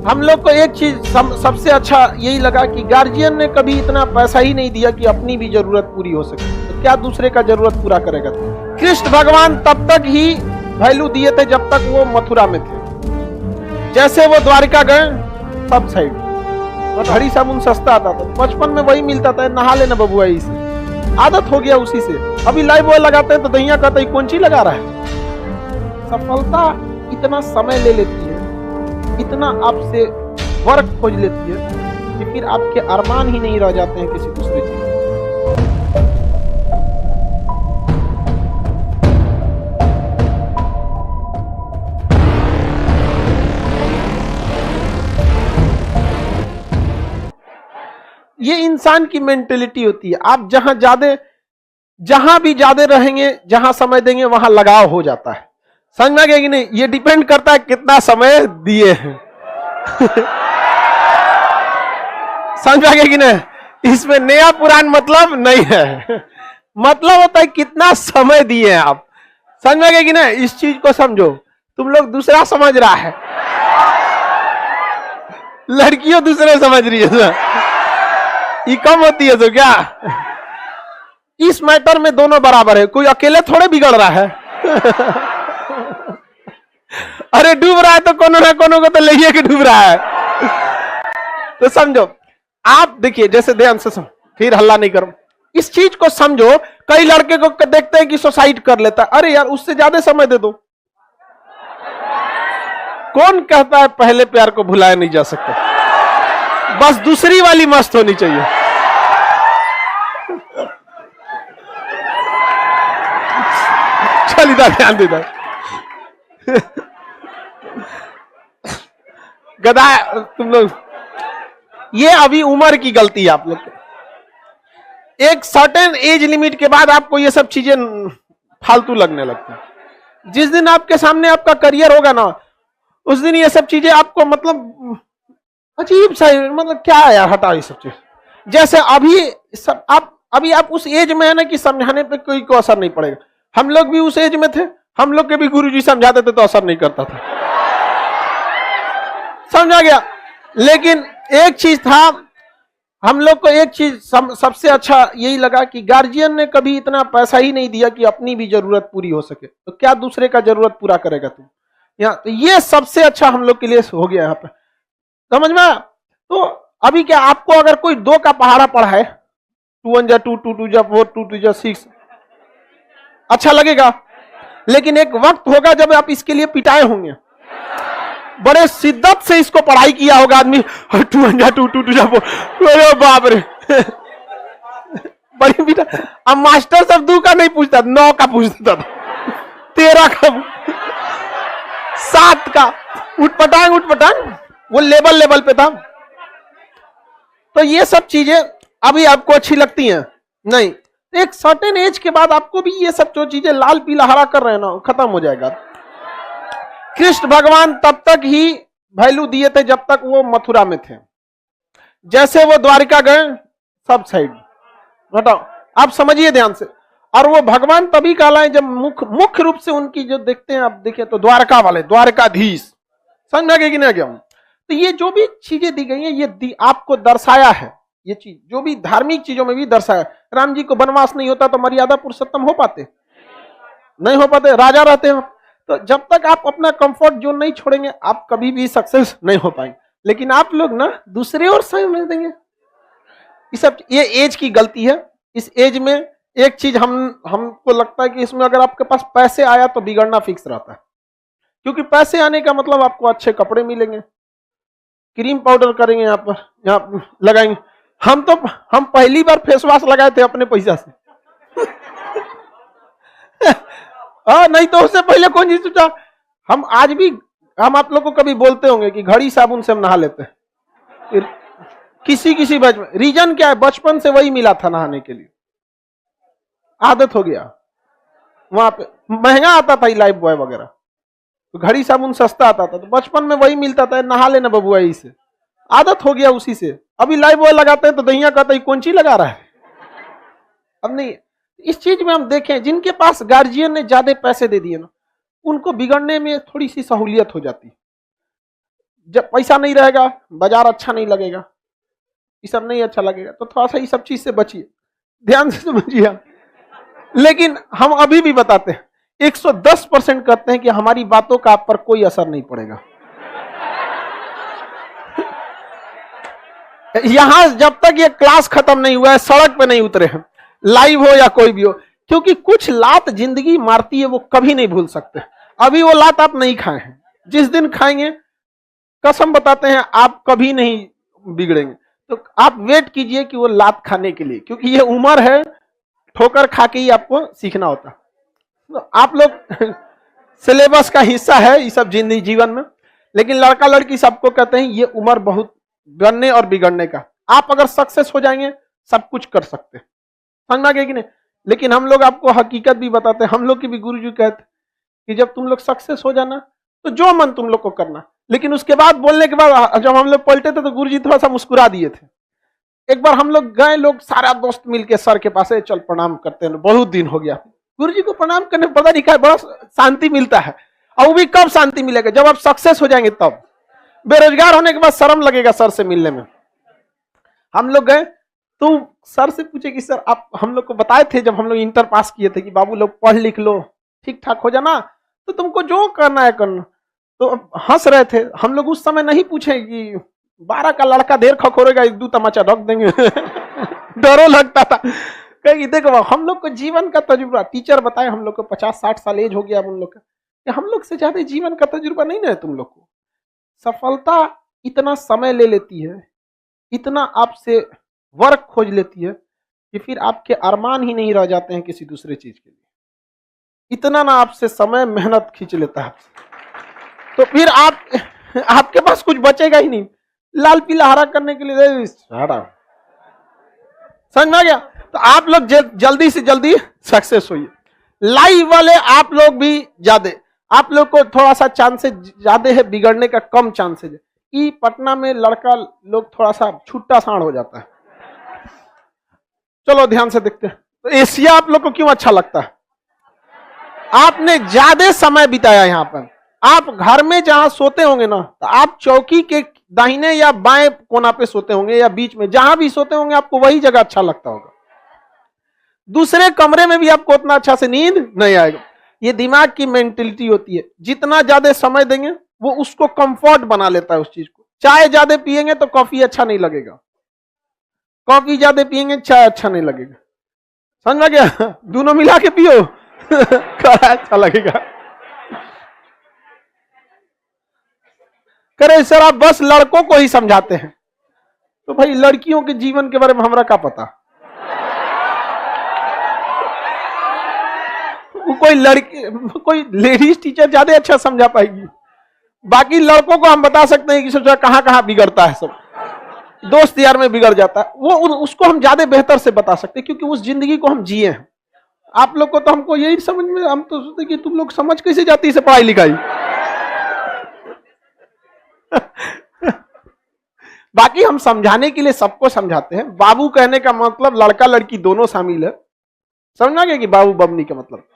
हम लोग को एक चीज सबसे अच्छा यही लगा कि गार्जियन ने कभी इतना पैसा ही नहीं दिया कि अपनी भी जरूरत पूरी हो सके, तो क्या दूसरे का जरूरत पूरा करेगा। कृष्ण भगवान तब तक ही वैल्यू दिए थे जब तक वो मथुरा में थे। जैसे वो द्वारिका गए सब साइड घड़ी साबुन सस्ता आता था, बचपन में वही मिलता था, नहा लेना बबुआ, से आदत हो गया उसी से। अभी लाइव बॉय लगाते हैं तो दहिया कहता है कौन ची लगा रहा है। सफलता इतना समय ले लेती है, इतना आपसे वर्क खोज लेती है कि फिर आपके अरमान ही नहीं रह जाते हैं किसी दूसरे चीज। ये इंसान की मेंटेलिटी होती है। आप जहां भी ज्यादा रहेंगे, जहां समय देंगे वहां लगाव हो जाता है। समझ में आ गया कि नहीं? ये डिपेंड करता है कितना समय दिए हैं। समझ में आ गया कि नहीं? इसमें नया पुरान मतलब नहीं है, मतलब होता है कितना समय दिए हैं आप। समझ में आ गया कि नहीं? इस चीज को समझो। तुम लोग दूसरा समझ रहा है, लड़कियों दूसरे समझ रही है, ये कम होती है तो क्या? इस मैटर में दोनों बराबर है, कोई अकेले थोड़े बिगड़ रहा है। अरे डूब रहा है तो कोनो ना कोनो को तो ले के डूब रहा है। तो समझो, आप देखिए, जैसे ध्यान से समझो, फिर हल्ला नहीं करो, इस चीज को समझो। कई लड़के को देखते हैं कि सुसाइड कर लेता है, अरे यार उससे ज्यादा समय दे दो। कौन कहता है पहले प्यार को भुलाया नहीं जा सकता? बस दूसरी वाली मस्त होनी चाहिए। चल इधर ध्यान दे, गधा तुम लोग। ये अभी उम्र की गलती है आप लोग की। एक सर्टेन एज लिमिट के बाद आपको ये सब चीजें फालतू लगने लगती है। जिस दिन आपके सामने आपका करियर होगा ना, उस दिन ये सब चीजें आपको मतलब अजीब सा, मतलब क्या है यार, हटाओ ये सब चीज। जैसे अभी आप उस एज में है ना कि समझाने पे कोई को असर नहीं पड़ेगा। हम लोग भी उस एज में थे, हम लोग के भी गुरुजी समझाते थे तो असर नहीं करता था। समझा गया? लेकिन एक चीज था, हम लोग को एक चीज सबसे अच्छा यही लगा कि गार्जियन ने कभी इतना पैसा ही नहीं दिया कि अपनी भी जरूरत पूरी हो सके, तो क्या दूसरे का जरूरत पूरा करेगा तुम। यहाँ तो ये सबसे अच्छा हम लोग के लिए हो गया यहाँ पे, समझ में। तो अभी क्या, आपको अगर कोई 2 का पहाड़ा पढ़ा है, 2 1 जा 2 2 2 जा 4 2 2 जा 6, अच्छा लगेगा। लेकिन एक वक्त होगा जब आप इसके लिए पिटाए होंगे, बड़े शिद्दत से इसको पढ़ाई किया होगा आदमी, 2 1 जा 2 2 2 जा 4, अरे बाप रे। बड़ी पिटा। अब मास्टर सब 2 का नहीं पूछता, 9 का पूछता था, 13 का, 7 का, उठपटांग वो लेवल पे था। तो ये सब चीजें अभी आपको अच्छी लगती हैं नहीं, एक सर्टेन एज के बाद आपको भी ये सब जो चीजें लाल पीला हरा कर रहे हैं ना, खत्म हो जाएगा। कृष्ण भगवान तब तक ही वैल्यू दिए थे जब तक वो मथुरा में थे। जैसे वो द्वारिका गए सब साइड हटाओ, आप समझिए ध्यान से। और वो भगवान तभी कहलाए जब मुख्य रूप से उनकी जो देखते हैं आप, देखिए तो द्वारका वाले, द्वारकाधीश। समझ में आ गया कि नहीं आ गया? तो ये जो भी चीजें दी गई हैं, ये आपको दर्शाया है। ये चीज जो भी धार्मिक चीजों में भी दर्शाया। राम जी को वनवास नहीं होता तो मर्यादा पुरुषोत्तम हो पाते? नहीं हो पाते, राजा रहते हैं। तो जब तक आप अपना कंफर्ट जोन नहीं छोड़ेंगे, आप कभी भी सक्सेस नहीं हो पाएंगे। लेकिन आप लोग ना दूसरे और समझ देंगे। ये एज की गलती है। इस एज में एक चीज हमको लगता है कि इसमें अगर आपके पास पैसे आया तो बिगड़ना फिक्स रहता है। क्योंकि पैसे आने का मतलब आपको अच्छे कपड़े मिलेंगे, क्रीम पाउडर करेंगे, यहाँ लगाएंगे। हम पहली बार फेस वॉश लगाए थे अपने पैसा से। नहीं तो उससे पहले कौन चीज सोचा। हम आज भी, हम आप लोग को कभी बोलते होंगे कि घड़ी साबुन से हम नहा लेते हैं। किसी बैच में रीजन क्या है, बचपन से वही मिला था नहाने के लिए, आदत हो गया। वहां पे महंगा आता था लाइफ बॉय वगैरह, तो घड़ी साबुन सस्ता आता था, तो बचपन में वही मिलता था, नहा लेना बबुआ, से आदत हो गया उसी से। अभी लाइफ बॉय लगाते हैं तो दहिया कहता है कौन ची लगा रहा है। अब नहीं, इस चीज में हम देखें, जिनके पास गार्जियन ने ज्यादा पैसे दे दिए ना, उनको बिगड़ने में थोड़ी सी सहूलियत हो जाती है। जब पैसा नहीं रहेगा, बाजार अच्छा नहीं लगेगा, ये सब नहीं अच्छा लगेगा, तो थोड़ा सा ये सब चीज से बचिए, ध्यान से समझिए। लेकिन हम अभी भी बताते हैं, 110% कहते हैं कि हमारी बातों का आप पर कोई असर नहीं पड़ेगा। यहां जब तक ये क्लास खत्म नहीं हुआ है, सड़क पे नहीं उतरे हैं, लाइव हो या कोई भी हो, क्योंकि कुछ लात जिंदगी मारती है, वो कभी नहीं भूल सकते। अभी वो लात आप नहीं खाए हैं, जिस दिन खाएंगे कसम बताते हैं आप कभी नहीं बिगड़ेंगे। तो आप वेट कीजिए कि वो लात खाने के लिए, क्योंकि ये उम्र है, ठोकर खा के ही आपको सीखना होता। तो आप लोग सिलेबस का हिस्सा है ये सब जिंदगी जीवन में, लेकिन लड़का लड़की सबको कहते हैं ये उम्र बहुत बनने और बिगड़ने का। आप अगर सक्सेस हो जाएंगे सब कुछ कर सकते हैं, समझ में आ गया कि नहीं। लेकिन हम लोग आपको हकीकत भी बताते हैं, हम लोग की भी गुरु जी कहते कि जब तुम लोग सक्सेस हो जाना तो जो मन तुम लोग को करना। लेकिन उसके बाद बोलने के बाद जब हम लोग पलटे थे तो गुरु जी थोड़ा सा मुस्कुरा दिए थे। एक बार हम लोग गए, लोग सारा दोस्त मिलके सर के पास, चल प्रणाम करते हैं, बहुत दिन हो गया। गुरु जी को प्रणाम करने पता नहीं क्या बड़ा शांति मिलता है। और वो भी कब शांति मिलेगा, जब आप सक्सेस हो जाएंगे तब। बेरोजगार होने के बाद शर्म लगेगा सर से मिलने में। हम लोग गए तो सर से पूछे कि सर आप हम लोग को बताए थे जब हम लोग इंटर पास किए थे कि बाबू लोग पढ़ लिख लो, ठीक ठाक हो जाना, तो तुमको जो करना है करना। तो हंस रहे थे। हम लोग उस समय नहीं पूछे कि 12 का लड़का देर खखोरेगा, 1-2 तमाचा ढक देंगे। डरो लगता था। कहीं देखो हम लोग को जीवन का तजुर्बा, टीचर बताए हम लोग को 50-60 साल एज हो गया उन लोग का, हम लोग से ज्यादा जीवन का तजुर्बा नहीं ना है तुम लोग को। सफलता इतना समय ले लेती है, इतना आपसे वर्क खोज लेती है कि फिर आपके अरमान ही नहीं रह जाते हैं किसी दूसरे चीज के लिए। इतना ना आपसे समय मेहनत खींच लेता है, तो फिर आपके पास कुछ बचेगा ही नहीं। लाल पीला हरा करने के लिए समझ में आ गया। तो आप लोग जल्दी से जल्दी सक्सेस होइए। लाइव वाले आप लोग भी ज्यादा, आप लोग को थोड़ा सा चांसेस ज्यादा है बिगड़ने का, कम चांसेस है। ई पटना में लड़का लोग थोड़ा सा छुट्टा साण हो जाता है। चलो ध्यान से देखते हैं। तो एशिया आप लोग को क्यों अच्छा लगता है? आपने ज्यादा समय बिताया यहाँ पर। आप घर में जहां सोते होंगे ना, तो आप चौकी के दाहिने या बाएं कोना पे सोते होंगे या बीच में, जहां भी सोते होंगे आपको वही जगह अच्छा लगता होगा। दूसरे कमरे में भी आपको उतना अच्छा से नींद नहीं आएगा। ये दिमाग की मेंटेलिटी होती है, जितना ज्यादा समय देंगे वो उसको कंफर्ट बना लेता है उस चीज को। चाय ज्यादा पिएंगे तो कॉफी अच्छा नहीं लगेगा, कॉफी ज्यादा पिएंगे चाय अच्छा नहीं लगेगा। समझ में गया? दोनों मिला के पियो अच्छा लगेगा। करे सर आप बस लड़कों को ही समझाते हैं, तो भाई लड़कियों के जीवन के बारे में हमरा क्या पता। कोई लेडीज टीचर ज्यादा अच्छा समझा पाएगी। बाकी लड़कों को हम बता सकते हैं कि सोचा कहां कहां बिगड़ता है, सब दोस्त यार में बिगड़ जाता है, वो उसको हम ज्यादा बेहतर से बता सकते हैं, क्योंकि उस जिंदगी को हम जिए हैं। आप लोग को तो हमको यही समझ में, हम तो सोचते कि तुम लोग समझ कैसे जाती है पढ़ाई लिखाई। बाकी हम समझाने के लिए सबको समझाते हैं। बाबू कहने का मतलब लड़का लड़की दोनों शामिल है। समझना क्या कि बाबू बमनी का मतलब